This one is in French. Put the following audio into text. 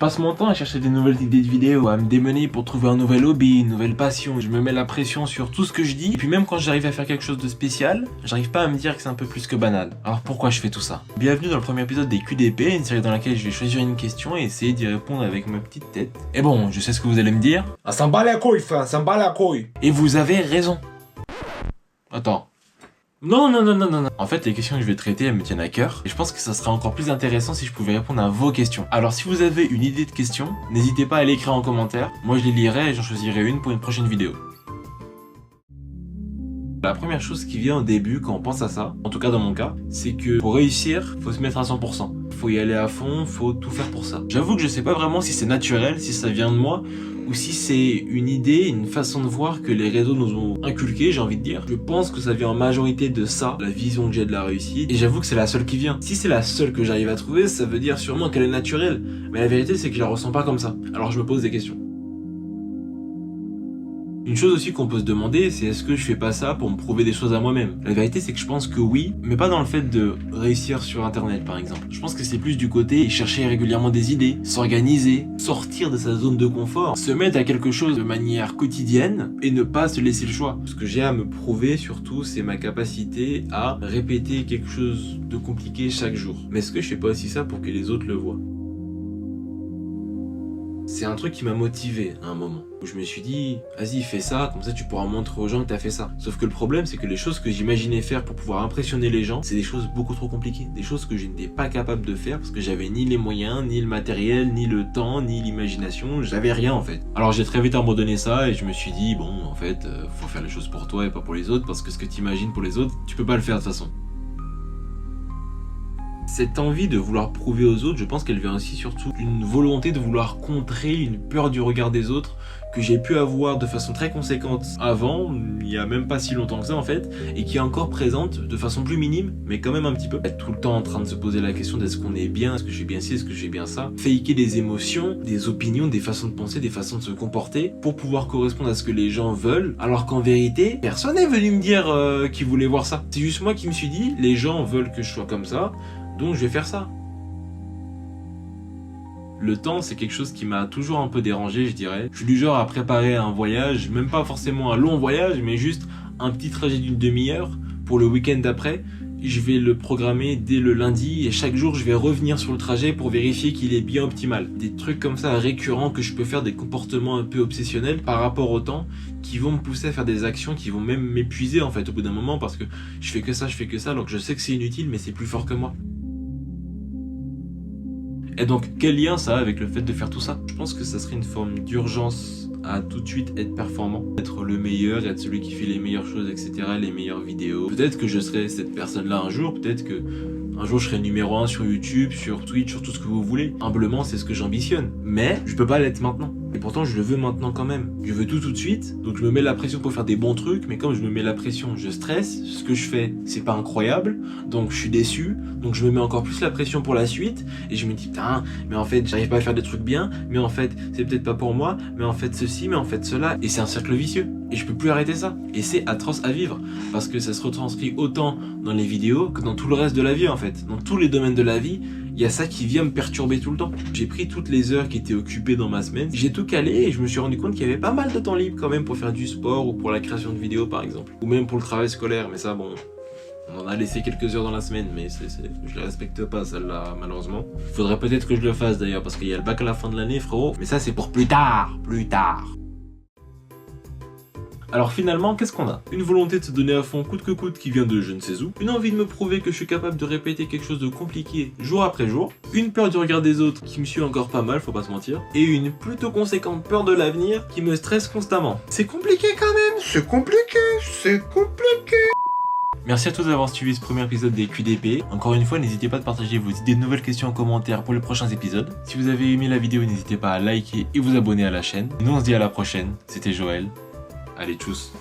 passe mon temps à chercher des nouvelles idées de vidéos, à me démener pour trouver un nouvel hobby, une nouvelle passion. Je me mets la pression sur tout ce que je dis. Et puis même quand j'arrive à faire quelque chose de spécial, j'arrive pas à me dire que c'est un peu plus que banal. Alors pourquoi je fais tout ça? Bienvenue dans le premier épisode des QDP, une série dans laquelle je vais choisir une question et essayer d'y répondre avec ma petite tête. Et bon, je sais ce que vous allez me dire. Ah, ça me bat la couille, frère, ça me bat la couille. Et vous avez raison. Attends. Non. En fait, les questions que je vais traiter, elles me tiennent à cœur. Et je pense que ça serait encore plus intéressant si je pouvais répondre à vos questions. Alors, si vous avez une idée de question, n'hésitez pas à l'écrire en commentaire. Moi, je les lirai et j'en choisirai une pour une prochaine vidéo. La première chose qui vient au début quand on pense à ça, en tout cas dans mon cas, c'est que pour réussir, faut se mettre à 100%. Faut y aller à fond, faut tout faire pour ça. J'avoue que je sais pas vraiment si c'est naturel, si ça vient de moi, ou si c'est une idée, une façon de voir que les réseaux nous ont inculqué, j'ai envie de dire. Je pense que ça vient en majorité de ça, la vision que j'ai de la réussite, et j'avoue que c'est la seule qui vient. Si c'est la seule que j'arrive à trouver, ça veut dire sûrement qu'elle est naturelle, mais la vérité c'est que je la ressens pas comme ça. Alors je me pose des questions. Une chose aussi qu'on peut se demander, c'est est-ce que je fais pas ça pour me prouver des choses à moi-même? La vérité, c'est que je pense que oui, mais pas dans le fait de réussir sur internet par exemple. Je pense que c'est plus du côté chercher régulièrement des idées, s'organiser, sortir de sa zone de confort, se mettre à quelque chose de manière quotidienne et ne pas se laisser le choix. Ce que j'ai à me prouver surtout, c'est ma capacité à répéter quelque chose de compliqué chaque jour. Mais est-ce que je fais pas aussi ça pour que les autres le voient? C'est un truc qui m'a motivé à un moment, où je me suis dit, vas-y fais ça, comme ça tu pourras montrer aux gens que t'as fait ça. Sauf que le problème c'est que les choses que j'imaginais faire pour pouvoir impressionner les gens, c'est des choses beaucoup trop compliquées, des choses que je n'étais pas capable de faire parce que j'avais ni les moyens, ni le matériel, ni le temps, ni l'imagination, j'avais rien en fait. Alors j'ai très vite abandonné ça et je me suis dit, bon en fait, faut faire les choses pour toi et pas pour les autres parce que ce que t'imagines pour les autres, tu peux pas le faire de toute façon. Cette envie de vouloir prouver aux autres, je pense qu'elle vient aussi surtout d'une volonté de vouloir contrer une peur du regard des autres que j'ai pu avoir de façon très conséquente avant, il y a même pas si longtemps que ça en fait, et qui est encore présente de façon plus minime, mais quand même un petit peu. Être tout le temps en train de se poser la question d'est-ce qu'on est bien, est-ce que j'ai bien ci, est-ce que j'ai bien ça. Faker des émotions, des opinions, des façons de penser, des façons de se comporter pour pouvoir correspondre à ce que les gens veulent, alors qu'en vérité, personne n'est venu me dire qu'il voulait voir ça. C'est juste moi qui me suis dit, les gens veulent que je sois comme ça, donc je vais faire ça. Le temps, c'est quelque chose qui m'a toujours un peu dérangé, je dirais. Je suis du genre à préparer un voyage, même pas forcément un long voyage, mais juste un petit trajet d'une demi-heure pour le week-end d'après. Je vais le programmer dès le lundi et chaque jour, je vais revenir sur le trajet pour vérifier qu'il est bien optimal. Des trucs comme ça récurrents que je peux faire, des comportements un peu obsessionnels par rapport au temps qui vont me pousser à faire des actions qui vont même m'épuiser en fait au bout d'un moment parce que je fais que ça, alors que je sais que c'est inutile mais c'est plus fort que moi. Et donc, quel lien ça a avec le fait de faire tout ça? Je pense que ça serait une forme d'urgence à tout de suite être performant, être le meilleur, être celui qui fait les meilleures choses, etc., les meilleures vidéos. Peut-être que je serai cette personne-là un jour, peut-être que un jour je serai numéro 1 sur YouTube, sur Twitch, sur tout ce que vous voulez. Humblement, c'est ce que j'ambitionne. Mais je peux pas l'être maintenant. Et pourtant, je le veux maintenant quand même. Je veux tout de suite, donc je me mets la pression pour faire des bons trucs, mais comme je me mets la pression, je stresse. Ce que je fais, c'est pas incroyable, donc je suis déçu, donc je me mets encore plus la pression pour la suite, et je me dis, putain, mais en fait, j'arrive pas à faire des trucs bien, mais en fait, c'est peut-être pas pour moi, mais en fait, ceci, mais en fait, cela, et c'est un cercle vicieux. Et je peux plus arrêter ça. Et c'est atroce à vivre, parce que ça se retranscrit autant dans les vidéos que dans tout le reste de la vie, en fait. Dans tous les domaines de la vie, il y a ça qui vient me perturber tout le temps. J'ai pris toutes les heures qui étaient occupées dans ma semaine, j'ai tout calé et je me suis rendu compte qu'il y avait pas mal de temps libre quand même pour faire du sport ou pour la création de vidéos par exemple. Ou même pour le travail scolaire, mais ça bon, on en a laissé quelques heures dans la semaine, mais je les respecte pas celle-là malheureusement. Faudrait peut-être que je le fasse d'ailleurs parce qu'il y a le bac à la fin de l'année frérot, mais ça c'est pour plus tard. Alors finalement, qu'est-ce qu'on a? Une volonté de se donner à fond coûte que coûte qui vient de je ne sais où, une envie de me prouver que je suis capable de répéter quelque chose de compliqué jour après jour, une peur du regard des autres qui me suit encore pas mal, faut pas se mentir, et une plutôt conséquente peur de l'avenir qui me stresse constamment. C'est compliqué quand même, c'est compliqué. Merci à tous d'avoir suivi ce premier épisode des QDP. Encore une fois, n'hésitez pas à partager vos idées de nouvelles questions en commentaire pour les prochains épisodes. Si vous avez aimé la vidéo, n'hésitez pas à liker et vous abonner à la chaîne. Et nous on se dit à la prochaine, c'était Joël. Allez, tchuss.